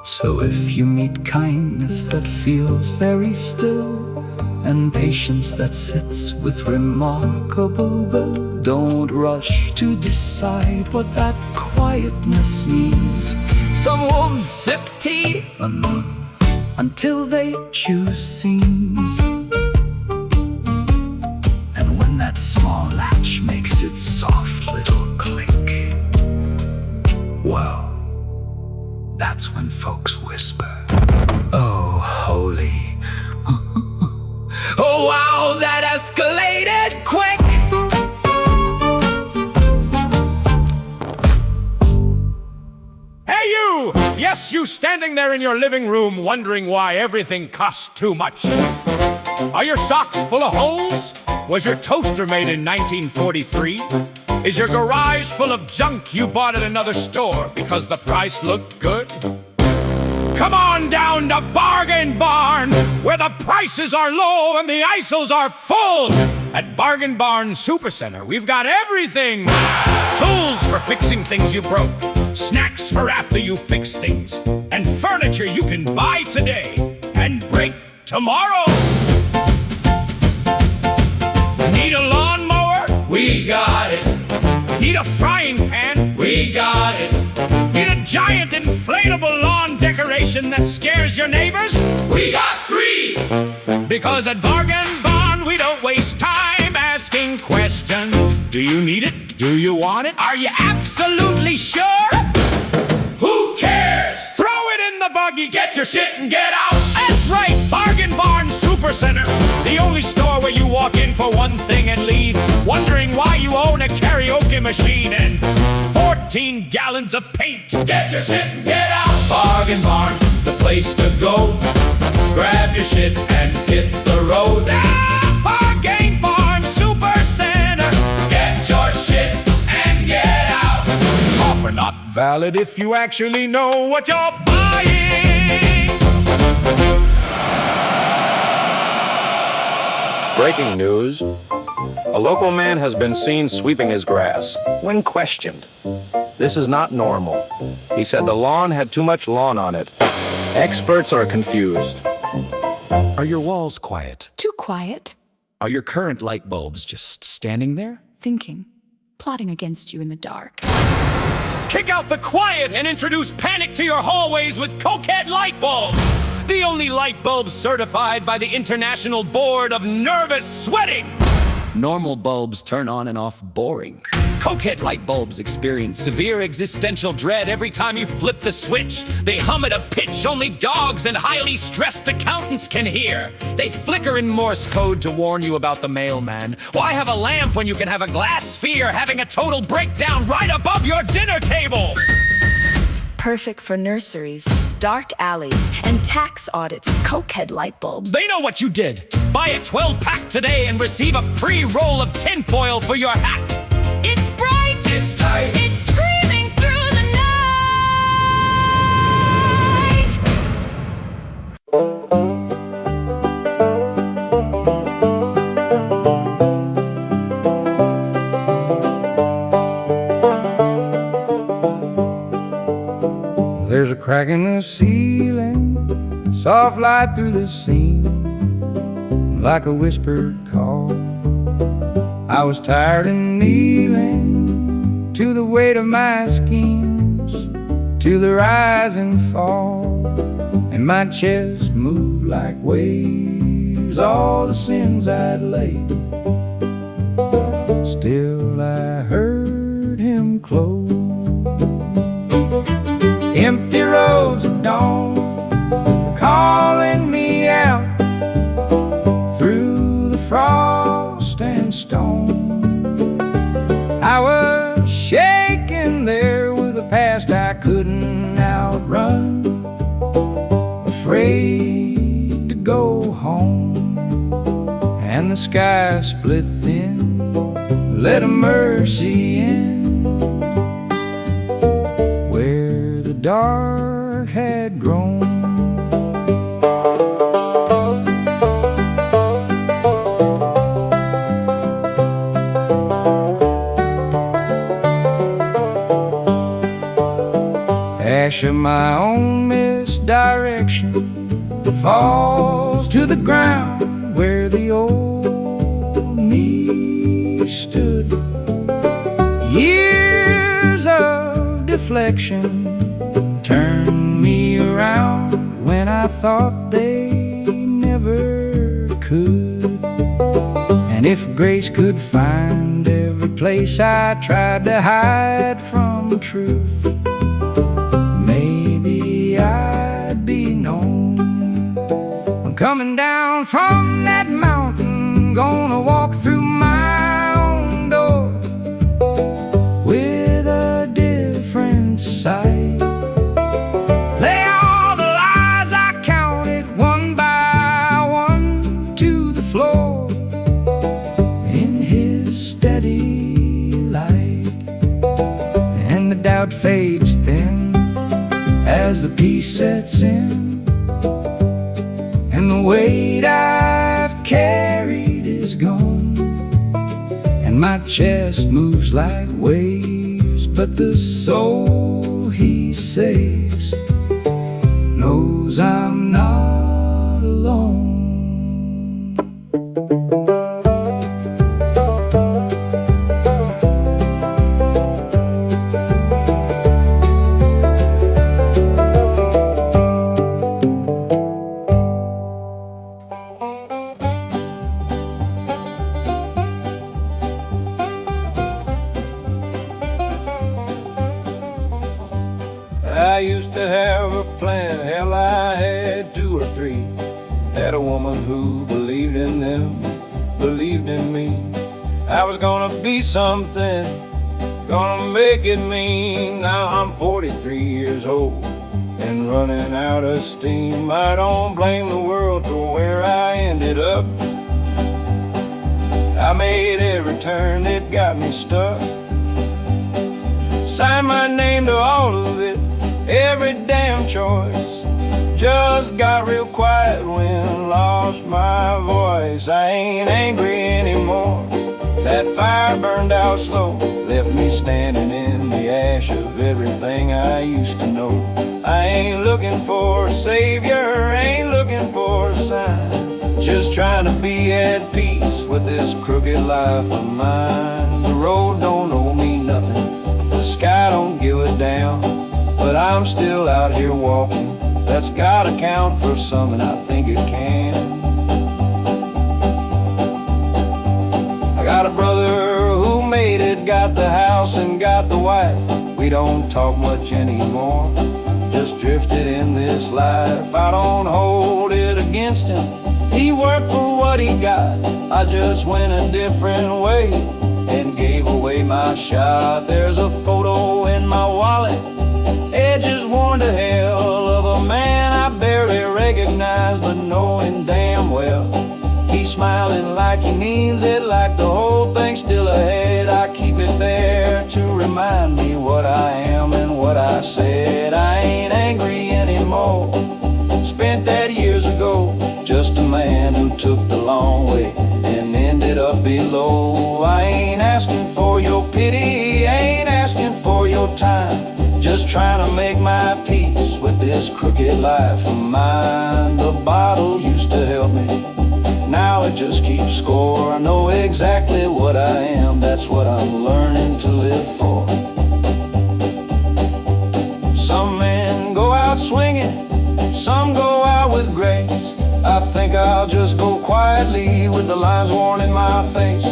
So if you meet kindness that feels very still, and patience that sits with remarkable will, don't rush to decide what that quietness means. Some wolves sip tea until they choose scenes, and when that small latch makes its soft little click, well, that's when folks whisper, oh. Yes, you standing there in your living room wondering why everything costs too much. Are your socks full of holes? Was your toaster made in 1943? Is your garage full of junk you bought at another store because the price looked good? Come on down to Bargain Barn, where the prices are low and the ISOs are full. At Bargain Barn Supercenter, we've got everything. Tools for fixing things you broke, snacks for after you fix things, and furniture you can buy today and break tomorrow. Need a lawnmower? We got it. Need a frying pan? We got it. Need a giant inflatable lawn decoration that scares your neighbors? We got 3! Because at Bargain Barn we don't waste time asking questions. Do you need it? Do you want it? Are you absolutely sure? Who cares? Throw it in the buggy, get your shit and get out. That's right, Bargain Barn Supercenter, the only store where you walk in for one thing and leave wondering why you own a karaoke machine and 14 gallons of paint. Get your shit and get out. Bargain Barn, the place to go. Grab your shit and hit the road. Bargain Barn Supercenter. Get your shit and get out. Offer not valid if you actually know what you're buying. Breaking news. A local man has been seen sweeping his grass. When questioned, this is not normal. He said the lawn had too much lawn on it. Experts are confused. Are your walls quiet? Too quiet. Are your current light bulbs just standing there? Thinking. Plotting against you in the dark. Kick out the quiet and introduce panic to your hallways with Cokehead light bulbs. The only light bulbs certified by the International Board of Nervous Sweating. Normal bulbs turn on and off boring. Cokehead light bulbs experience severe existential dread every time you flip the switch. They hum at a pitch only dogs and highly stressed accountants can hear. They flicker in Morse code to warn you about the mailman. Why have a lamp when you can have a glass sphere having a total breakdown right above your dinner table? Perfect for nurseries, dark alleys, and tax audits. Cokehead light bulbs. They know what you did. Buy a 12-pack today and receive a free roll of tinfoil for your hat. It's bright. It's tight. It's screaming through the night. There's a crack in the ceiling, soft light through the seam, like a whispered call. I was tired and kneeling to the weight of my schemes, to the rise and fall, and my chest moved like waves, all the sins I'd laid. Still I heard him close. Empty roads at dawn, calling me out through the frost and stone. I was shaking there with a past I couldn't outrun, afraid to go home. And the sky split thin, let a mercy in, dark had grown. Ash of my own misdirection falls to the ground where the old me stood. Years of deflection turn me around when I thought they never could. And if grace could find every place I tried to hide from truth, maybe I'd be known. I'm coming down from that mountain, gonna walk through my own door with a different sight. Lay doubt fades thin as the peace sets in, and the weight I've carried is gone, and my chest moves like waves, but the soul he saves knows I'm not alone. I used to have a plan, hell I had 2 or 3. Had a woman who believed in them, believed in me. I was gonna be something, gonna make it mean. Now I'm 43 years old and running out of steam. I don't blame the world for where I ended up. I made every turn that got me stuck. Signed my name to all of it, every damn choice. Just got real quiet when lost my voice. I ain't angry anymore. That fire burned out slow, left me standing in the ash of everything I used to know. I ain't looking for a savior, ain't looking for a sign. Just trying to be at peace with this crooked life of mine. The road don't owe me nothing, the sky don't give a damn, but I'm still out here walking. That's gotta count for something, I think it can. I got a brother who made it, got the house and got the wife. We don't talk much anymore, just drifted in this life. I don't hold it against him, he worked for what he got. I just went a different way and gave away my shot. There's a photo in my wallet, edges worn to hell, of a man I barely recognize, but knowing damn well he's smiling like he means it, like the whole thing's still ahead. I keep it there to remind me what I am and what I said. I ain't angry anymore, spent that years ago. Just a man who took the long way and ended up below. I ain't asking for your pity, ain't asking for your time, just trying to make my peace with this crooked life of mine. The bottle used to help me, now it just keeps score. I know exactly what I am, that's what I'm learning to live for. Some men go out swinging, some go out with grace. I think I'll just go quietly with the lines worn in my face.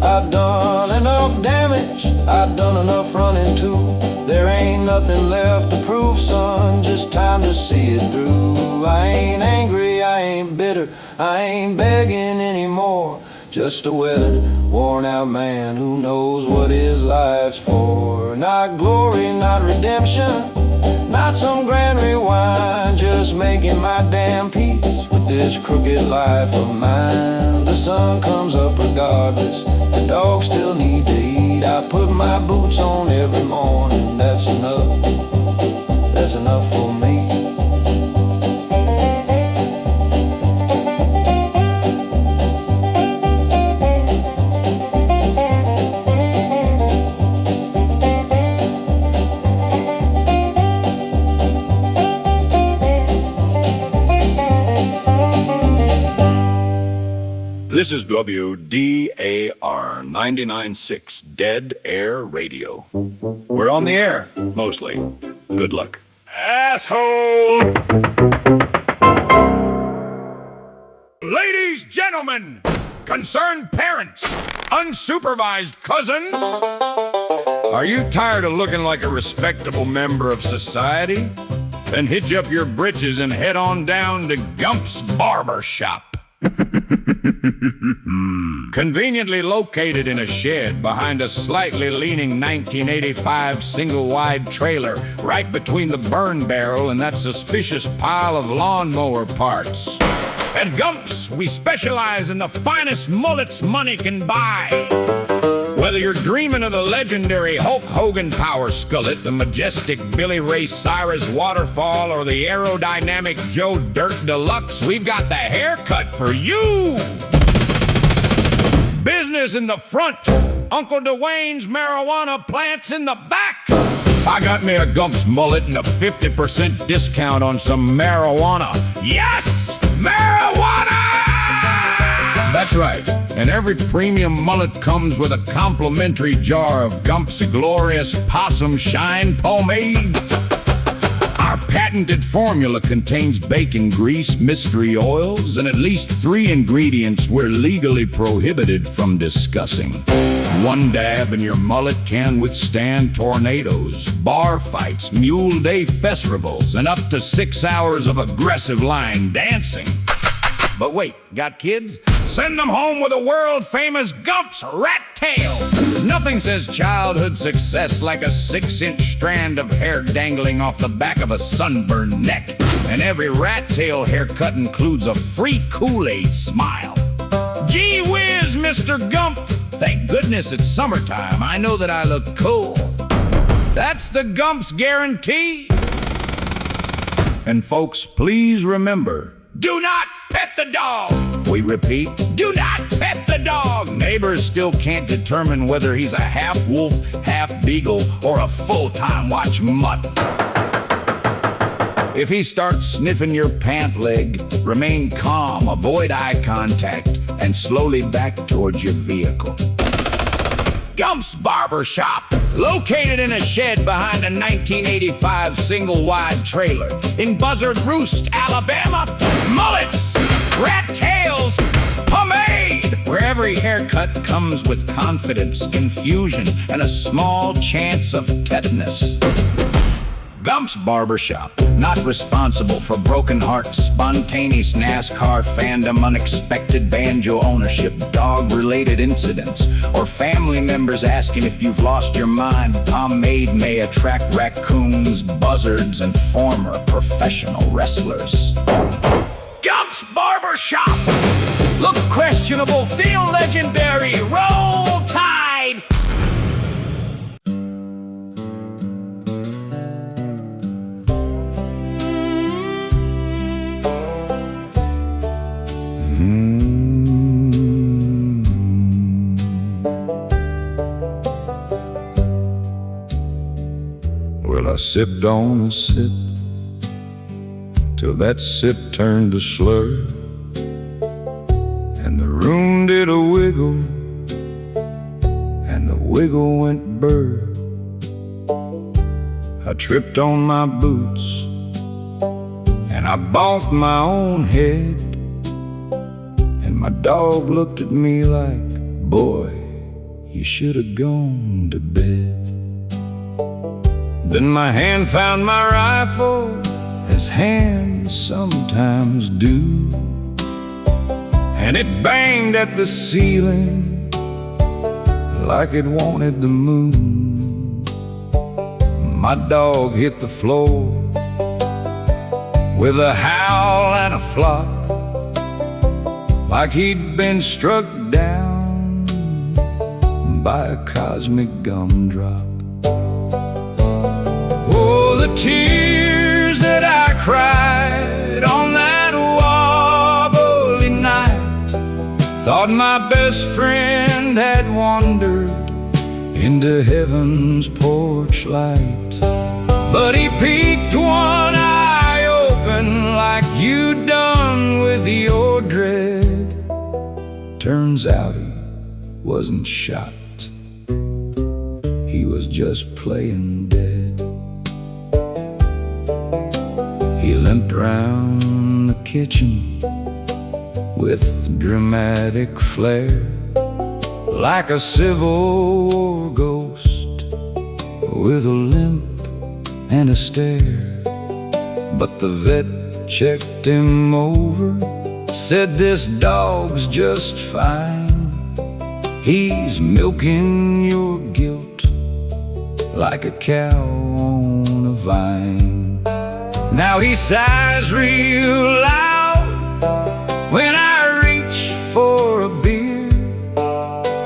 I've done enough damage, I've done enough running too. There ain't nothing left to prove, son, just time to see it through. I ain't angry, I ain't bitter, I ain't begging anymore. Just a weathered, worn out man who knows what his life's for. Not glory, not redemption, not some grand rewind, just making my damn peace with this crooked life of mine. The sun comes up regardless, the dogs still need to eat. I put my boots on every morning, that's enough for me. This is WDAR 99.6 Dead Air Radio. We're on the air. Mostly. Good luck. Asshole! Ladies, gentlemen, concerned parents, unsupervised cousins, are you tired of looking like a respectable member of society? Then hitch up your britches and head on down to Gump's Barber Shop. Conveniently located in a shed behind a slightly leaning 1985 single-wide trailer right between the burn barrel and that suspicious pile of lawnmower parts. At Gump's, we specialize in the finest mullets money can buy. Whether you're dreaming of the legendary Hulk Hogan Power Skullet, the majestic Billy Ray Cyrus Waterfall, or the aerodynamic Joe Dirt Deluxe, we've got the haircut for you. Business in the front, Uncle Dwayne's marijuana plants in the back. I got me a Gumps mullet and a 50% discount on some marijuana. Yes, marijuana! That's right, and every premium mullet comes with a complimentary jar of Gumps' glorious Possum Shine Pomade. Our patented formula contains bacon grease, mystery oils, and at least 3 ingredients we're legally prohibited from discussing. One dab and your mullet can withstand tornadoes, bar fights, Mule Day festivals, and up to 6 hours of aggressive line dancing. But wait, got kids? Send them home with a world-famous Gumps rat tail. Nothing says childhood success like a 6-inch strand of hair dangling off the back of a sunburned neck. And every rat tail haircut includes a free Kool-Aid smile. Gee whiz, Mr. Gump! Thank goodness it's summertime. I know that I look cool. That's the Gumps guarantee. And folks, please remember, do not pet the dog. We repeat, do not pet the dog. Neighbors still can't determine whether he's a half wolf, half beagle, or a full-time watch mutt. If he starts sniffing your pant leg, remain calm, avoid eye contact, and slowly back towards your vehicle. Gumps Barber Shop, located in a shed behind a 1985 single-wide trailer in Buzzard Roost, Alabama. Mullets, rat tails, pomade, where every haircut comes with confidence, confusion, and a small chance of tetanus. Gumps Barbershop, not responsible for broken hearts, spontaneous NASCAR fandom, unexpected banjo ownership, dog-related incidents, or family members asking if you've lost your mind. Pomade may attract raccoons, buzzards, and former professional wrestlers. Gumps Barbershop! Look questionable, feel legendary, roll tide! Well, I sipped on a sip till that sip turned to slur, and the room did a wiggle, and the wiggle went burr. I tripped on my boots, and I bonked my own head, and my dog looked at me like, boy, you should have gone to bed. Then my hand found my rifle, as hands sometimes do, and it banged at the ceiling like it wanted the moon. My dog hit the floor with a howl and a flop, like he'd been struck down by a cosmic gumdrop. Oh, the tears that I cried on that wobbly night, thought my best friend had wandered into heaven's porch light. But he peeked one eye open like you done with your dread. Turns out he wasn't shot, he was just playing dead. He limped round the kitchen with dramatic flair, like a Civil War ghost with a limp and a stare. But the vet checked him over, said this dog's just fine. He's milking your guilt like a cow on a vine. Now he sighs real loud when I reach for a beer,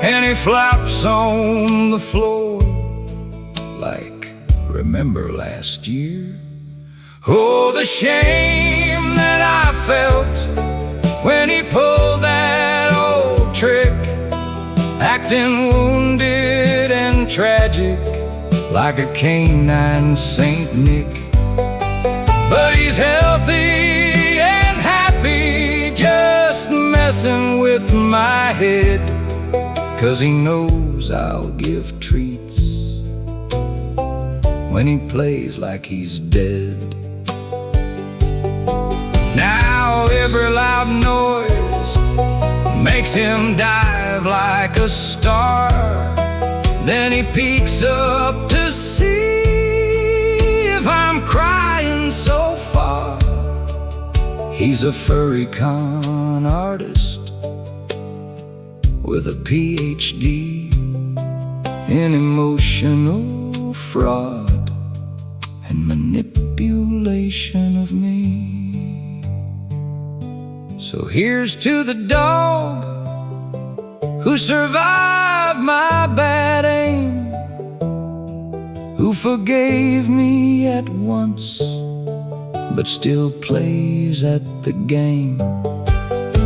and he flops on the floor like, remember last year? Oh, the shame that I felt when he pulled that old trick, acting wounded and tragic like a canine Saint Nick. But he's healthy and happy, just messing with my head, 'cause he knows I'll give treats when he plays like he's dead. Now every loud noise makes him dive like a star. Then he peeks up to see if I'm crying so far. He's a furry con artist with a PhD in emotional fraud and manipulation of me. So here's to the dog who survived my bad aim, who forgave me at once, but still plays at the game.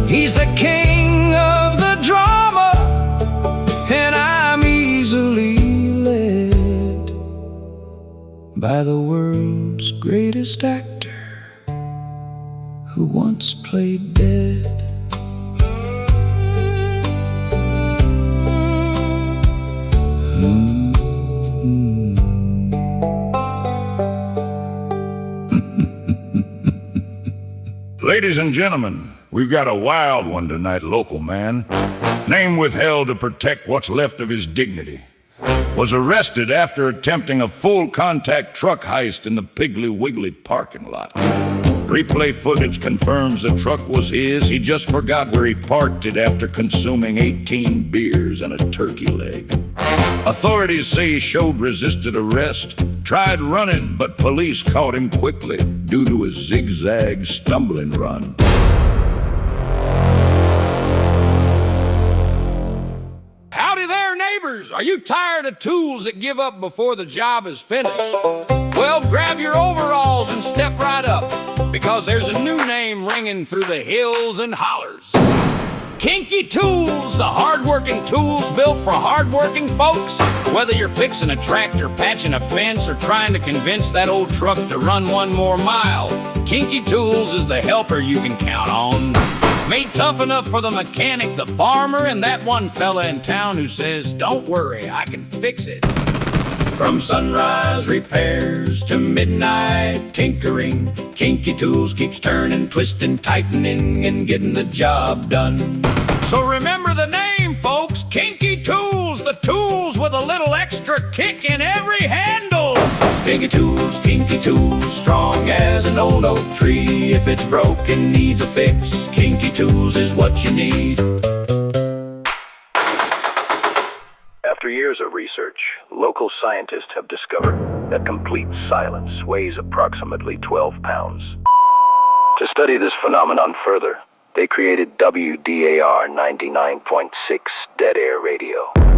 He's the king of the drama, and I'm easily led by the world's greatest actor who once played dead. Ladies and gentlemen, we've got a wild one tonight, local man. Name withheld to protect what's left of his dignity. Was arrested after attempting a full contact truck heist in the Piggly Wiggly parking lot. Replay footage confirms the truck was his. He just forgot where he parked it after consuming 18 beers and a turkey leg. Authorities say he showed resisted arrest, tried running, but police caught him quickly due to his zigzag stumbling run. Howdy there, neighbors. Are you tired of tools that give up before the job is finished? Well, grab your overalls and step right up, because there's a new name ringing through the hills and hollers. Kinky Tools, the hard-working tools built for hard-working folks. Whether you're fixing a tractor, patching a fence, or trying to convince that old truck to run one more mile, Kinky Tools is the helper you can count on. Made tough enough for the mechanic, the farmer, and that one fella in town who says, "Don't worry, I can fix it." From sunrise repairs to midnight tinkering, Kinky Tools keeps turning, twisting, tightening, and getting the job done. So remember the name, folks, Kinky Tools, the tools with a little extra kick in every handle. Kinky Tools, strong as an old oak tree. If it's broken, needs a fix, Kinky Tools is what you need. After years of research, local scientists have discovered that complete silence weighs approximately 12 pounds. To study this phenomenon further, they created WDAR 99.6 Dead Air Radio.